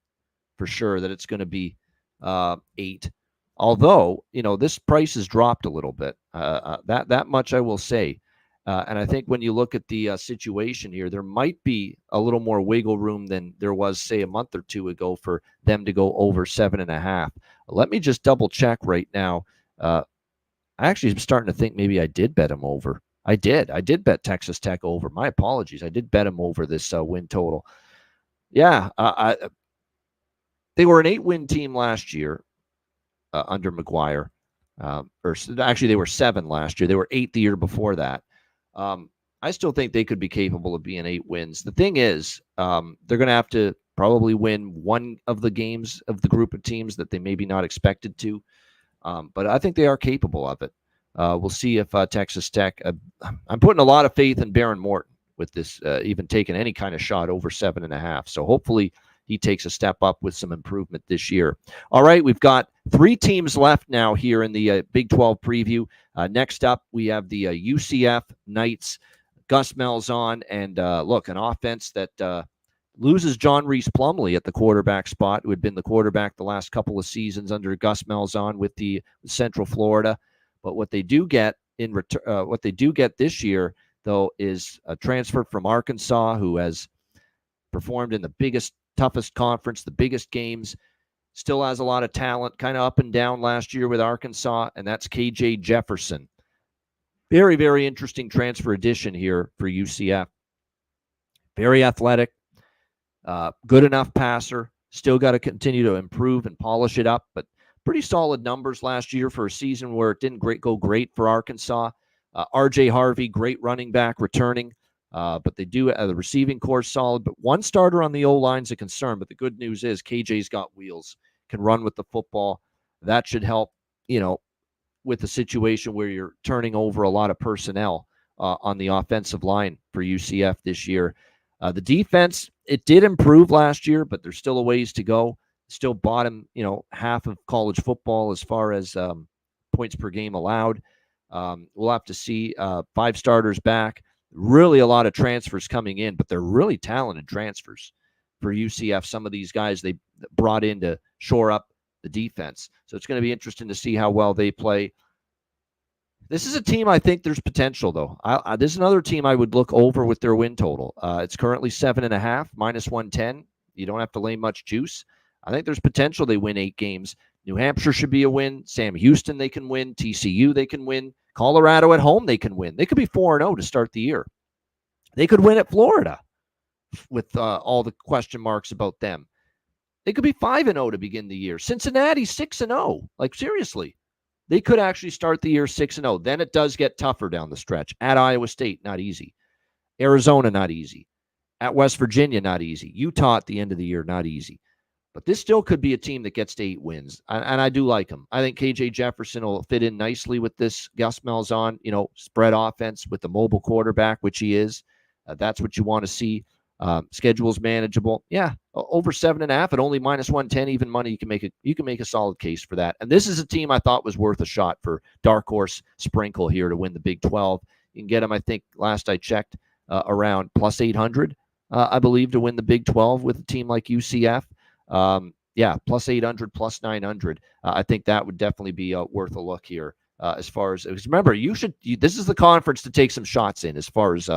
for sure that it's going to be 8. Although, this price has dropped a little bit. That much I will say. And I think when you look at the situation here, there might be a little more wiggle room than there was, say, a month or 2 ago for them to go over 7.5. Let me just double check right now. I actually am starting to think maybe I did bet them over. I did bet Texas Tech over. My apologies. I did bet them over this win total. Yeah, they were an 8-win team last year under McGuire. Or actually, they were 7 last year. They were 8 the year before that. I still think they could be capable of being 8 wins. The thing is, they're going to have to probably win one of the games of the group of teams that they maybe not expected to. But I think they are capable of it. We'll see if Texas Tech. I'm putting a lot of faith in Baron Morton with this, even taking any kind of shot over 7.5. So hopefully he takes a step up with some improvement this year. All right, we've got 3 teams left now here in the Big 12 preview. Next up, we have the UCF Knights. Gus Malzahn, and an offense that loses John Reese Plumlee at the quarterback spot, who had been the quarterback the last couple of seasons under Gus Malzahn with the Central Florida. But what they do get in return, what they do get this year, though, is a transfer from Arkansas who has performed in the biggest, toughest conference, the biggest games. Still has a lot of talent, kind of up and down last year with Arkansas, and that's KJ Jefferson. Very, very interesting transfer addition here for UCF. Very athletic, good enough passer. Still got to continue to improve and polish it up, but pretty solid numbers last year for a season where it didn't go great for Arkansas. R.J. Harvey, great running back, returning. But they do the receiving core solid. But one starter on the O-line's a concern. But the good news is KJ's got wheels, can run with the football. That should help, with the situation where you're turning over a lot of personnel on the offensive line for UCF this year. The defense, it did improve last year, but there's still a ways to go. Still bottom, half of college football as far as points per game allowed. We'll have to see 5 starters back. Really a lot of transfers coming in, but they're really talented transfers for UCF. Some of these guys they brought in to shore up the defense. So it's going to be interesting to see how well they play. This is a team I think there's potential, though. This is another team I would look over with their win total. It's currently 7.5, minus 110. You don't have to lay much juice. I think there's potential they win 8 games. New Hampshire should be a win. Sam Houston, they can win. TCU, they can win. Colorado at home, they can win. They could be 4-0 to start the year. They could win at Florida with all the question marks about them. They could be 5-0 to begin the year. Cincinnati, 6-0. Seriously. They could actually start the year 6-0. Then it does get tougher down the stretch. At Iowa State, not easy. Arizona, not easy. At West Virginia, not easy. Utah at the end of the year, not easy. But this still could be a team that gets to 8 wins, and I do like him. I think KJ Jefferson will fit in nicely with this Gus Malzahn, spread offense with the mobile quarterback, which he is. That's what you want to see. Schedule's manageable. Yeah, over 7.5 at only -110 even money. You can make a solid case for that. And this is a team I thought was worth a shot for dark horse sprinkle here to win the Big 12. You can get them, I think, last I checked, around plus 800, I believe, to win the Big 12 with a team like UCF. Plus 800, plus 900. I think that would definitely be worth a look here. As far as, because remember, this is the conference to take some shots in as far as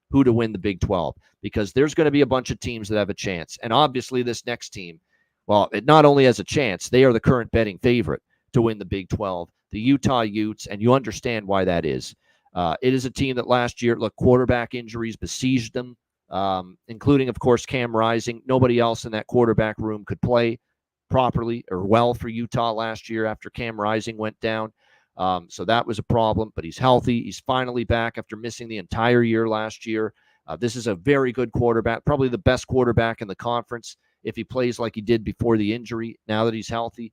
who to win the Big 12, because there's going to be a bunch of teams that have a chance. And obviously this next team, well, it not only has a chance, they are the current betting favorite to win the Big 12, the Utah Utes, and you understand why that is. It is a team that last year, quarterback injuries besieged them, including, of course, Cam Rising. Nobody else in that quarterback room could play properly or well for Utah last year after Cam Rising went down. So that was a problem, but he's healthy. He's finally back after missing the entire year last year. This is a very good quarterback, probably the best quarterback in the conference if he plays like he did before the injury, now that he's healthy.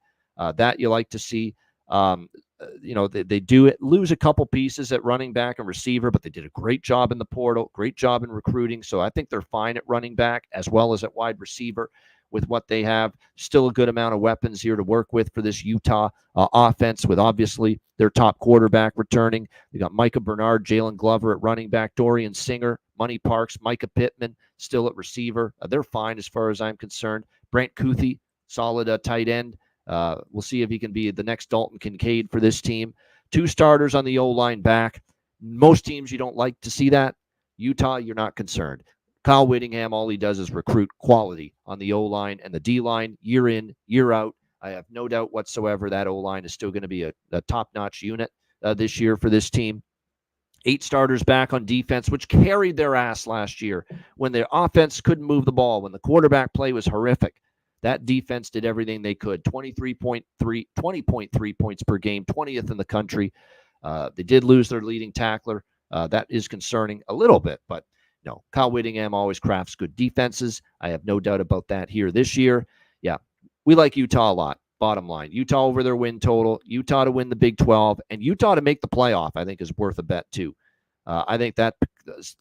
That you like to see. They do lose a couple pieces at running back and receiver, but they did a great job in the portal, great job in recruiting. So I think they're fine at running back as well as at wide receiver with what they have. Still a good amount of weapons here to work with for this Utah offense, with obviously their top quarterback returning. They got Micah Bernard, Jalen Glover at running back, Dorian Singer, Money Parks, Micah Pittman still at receiver. They're fine as far as I'm concerned. Brant Kuithe, solid tight end. We'll see if he can be the next Dalton Kincaid for this team. 2 starters on the O-line back. Most teams, you don't like to see that. Utah, you're not concerned. Kyle Whittingham, all he does is recruit quality on the O-line and the D-line year in, year out. I have no doubt whatsoever that O-line is still going to be a top-notch unit this year for this team. 8 starters back on defense, which carried their ass last year when their offense couldn't move the ball, when the quarterback play was horrific. That defense did everything they could. 20.3 points per game, 20th in the country. They did lose their leading tackler. That is concerning a little bit, but no, Kyle Whittingham always crafts good defenses. I have no doubt about that here this year. Yeah, we like Utah a lot. Bottom line, Utah over their win total, Utah to win the Big 12, and Utah to make the playoff, I think, is worth a bet too. I think that as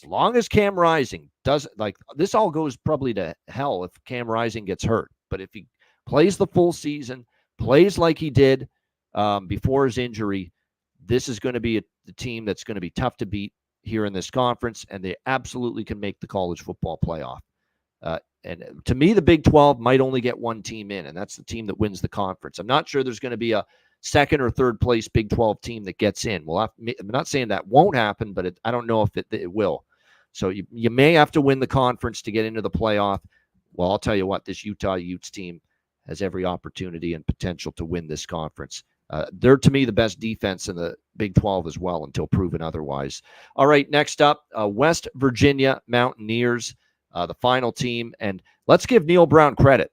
long as Cam Rising does, this all goes probably to hell if Cam Rising gets hurt. But if he plays the full season, plays like he did before his injury, this is going to be the team that's going to be tough to beat here in this conference, and they absolutely can make the college football playoff. And to me, the Big 12 might only get one team in, and that's the team that wins the conference. I'm not sure there's going to be a second or third place Big 12 team that gets in. Well, I'm not saying that won't happen, but I don't know if it will. So you may have to win the conference to get into the playoff. Well, I'll tell you what, this Utah Utes team has every opportunity and potential to win this conference. They're, to me, the best defense in the Big 12 as well until proven otherwise. All right, next up, West Virginia Mountaineers, the final team. And let's give Neil Brown credit.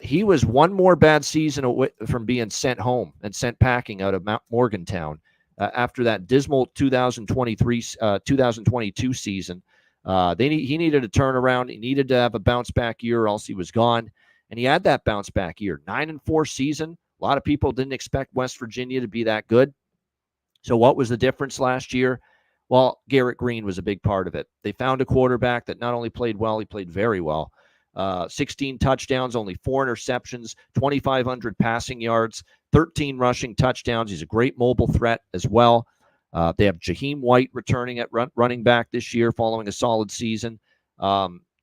He was one more bad season away from being sent home and sent packing out of Mount Morgantown after that dismal 2022 season. He needed a turnaround. He needed to have a bounce-back year or else he was gone. And he had that bounce-back year. 9-4 season. A lot of people didn't expect West Virginia to be that good. So what was the difference last year? Well, Garrett Green was a big part of it. They found a quarterback that not only played well, he played very well. 16 touchdowns, only 4 interceptions, 2,500 passing yards, 13 rushing touchdowns. He's a great mobile threat as well. They have Jaheim White returning at running back this year following a solid season.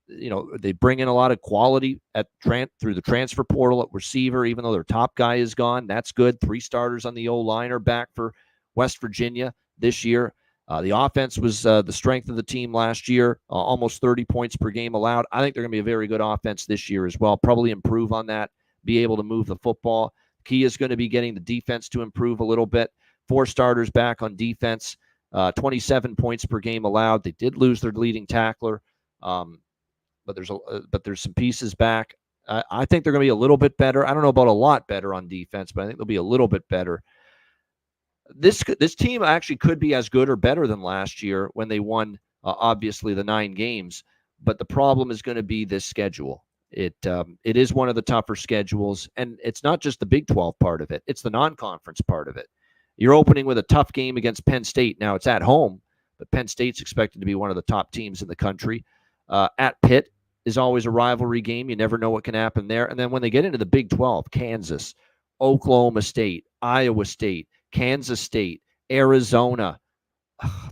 They bring in a lot of quality through the transfer portal at receiver, even though their top guy is gone. That's good. 3 starters on the O-line are back for West Virginia this year. The offense was the strength of the team last year, almost 30 points per game allowed. I think they're going to be a very good offense this year as well, probably improve on that, be able to move the football. Key is going to be getting the defense to improve a little bit. 4 starters back on defense, 27 points per game allowed. They did lose their leading tackler, but there's some pieces back. I think they're going to be a little bit better. I don't know about a lot better on defense, but I think they'll be a little bit better. This team actually could be as good or better than last year when they won, obviously, the 9 games. But the problem is going to be this schedule. It is one of the tougher schedules, and it's not just the Big 12 part of it. It's the non-conference part of it. You're opening with a tough game against Penn State. Now, it's at home, but Penn State's expected to be one of the top teams in the country. At Pitt is always a rivalry game. You never know what can happen there. And then when they get into the Big 12, Kansas, Oklahoma State, Iowa State, Kansas State, Arizona,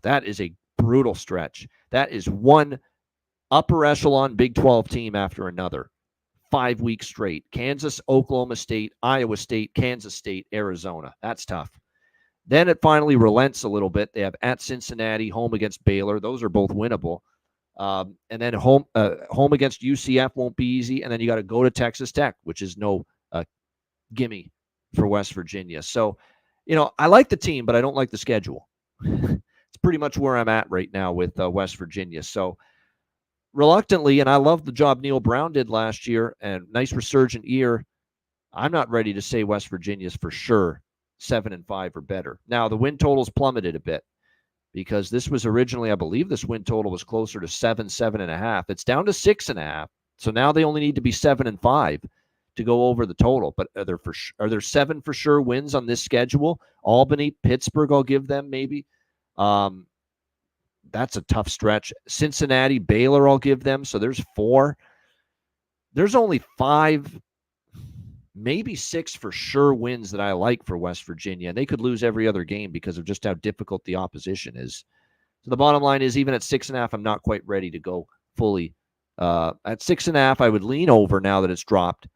that is a brutal stretch. That is one upper echelon Big 12 team after another. 5 weeks straight. Kansas, Oklahoma State, Iowa State, Kansas State, Arizona. That's tough. Then it finally relents a little bit. They have at Cincinnati, home against Baylor. Those are both winnable. And then home against UCF won't be easy. And then you got to go to Texas Tech, which is no gimme for West Virginia. So, I like the team, but I don't like the schedule. It's pretty much where I'm at right now with West Virginia. So reluctantly, and I love the job Neil Brown did last year, and nice resurgent year, I'm not ready to say West Virginia's for sure 7-5 or better. Now, the win total's plummeted a bit because this was originally, I believe this win total was closer to 7.5. It's down to 6.5. So now they only need to be 7-5 to go over the total. But are there 7 for sure wins on this schedule? Albany, Pittsburgh, I'll give them maybe. That's a tough stretch. Cincinnati, Baylor, I'll give them. So there's 4. There's only 5, maybe 6 for sure wins that I like for West Virginia. And they could lose every other game because of just how difficult the opposition is. So the bottom line is, even at 6.5, I'm not quite ready to go fully. At 6.5, I would lean over now that it's dropped.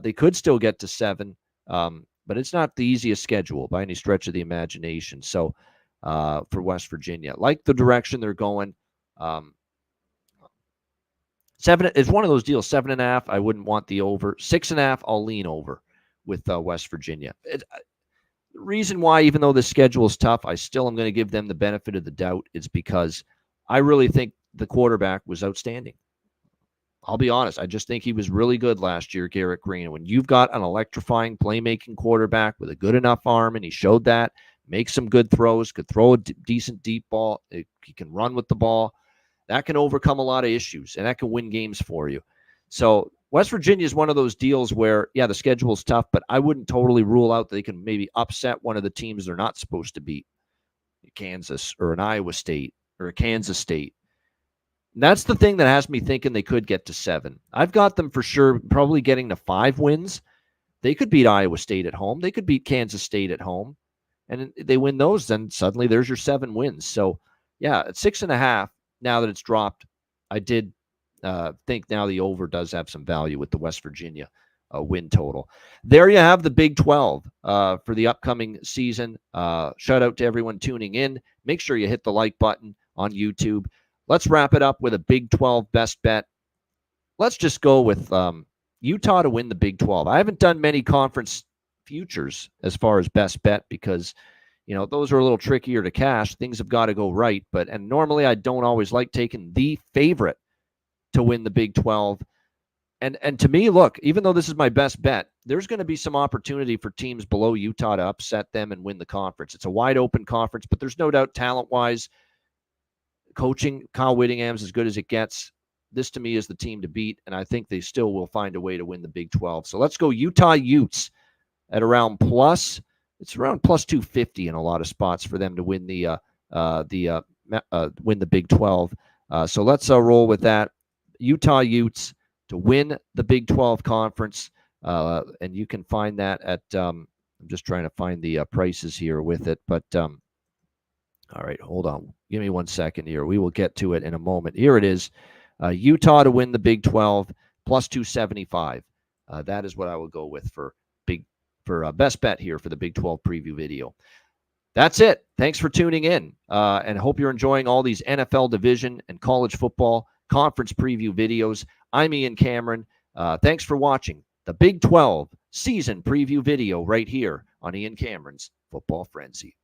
They could still get to 7, but it's not the easiest schedule by any stretch of the imagination. So for West Virginia, like the direction they're going. 7 is one of those deals. 7.5, I wouldn't want the over. 6.5, I'll lean over with West Virginia. The reason why, even though the schedule is tough, I still am going to give them the benefit of the doubt is because I really think the quarterback was outstanding. I'll be honest. I just think he was really good last year, Garrett Green. When you've got an electrifying playmaking quarterback with a good enough arm, and he showed that, make some good throws, could throw a decent deep ball, he can run with the ball, that can overcome a lot of issues, and that can win games for you. So West Virginia is one of those deals where, yeah, the schedule is tough, but I wouldn't totally rule out that they can maybe upset one of the teams they're not supposed to beat, Kansas or an Iowa State or a Kansas State. And that's the thing that has me thinking they could get to 7. I've got them for sure probably getting to 5 wins. They could beat Iowa State at home. They could beat Kansas State at home. And they win those, then suddenly there's your 7 wins. So, yeah, at 6.5, now that it's dropped, I did think now the over does have some value with the West Virginia win total. There you have the Big 12 for the upcoming season. Shout out to everyone tuning in. Make sure you hit the like button on YouTube. Let's wrap it up with a Big 12 best bet. Let's just go with Utah to win the Big 12. I haven't done many conference futures as far as best bet because, those are a little trickier to cash. Things have got to go right. And normally I don't always like taking the favorite to win the Big 12. And to me, look, even though this is my best bet, there's going to be some opportunity for teams below Utah to upset them and win the conference. It's a wide open conference, but there's no doubt talent-wise, coaching, Kyle Whittingham's as good as it gets. This, to me, is the team to beat, and I think they still will find a way to win the Big 12. So let's go Utah Utes at around it's around plus 250 in a lot of spots for them to win the Big 12. So let's roll with that. Utah Utes to win the Big 12 conference, and you can find that at I'm just trying to find the prices here with it, but all right, hold on. Give me 1 second here. We will get to it in a moment. Here it is. Utah to win the Big 12, plus 275. That is what I will go with for best bet here for the Big 12 preview video. That's it. Thanks for tuning in, and hope you're enjoying all these NFL division and college football conference preview videos. I'm Ian Cameron. Thanks for watching the Big 12 season preview video right here on Ian Cameron's Football Frenzy.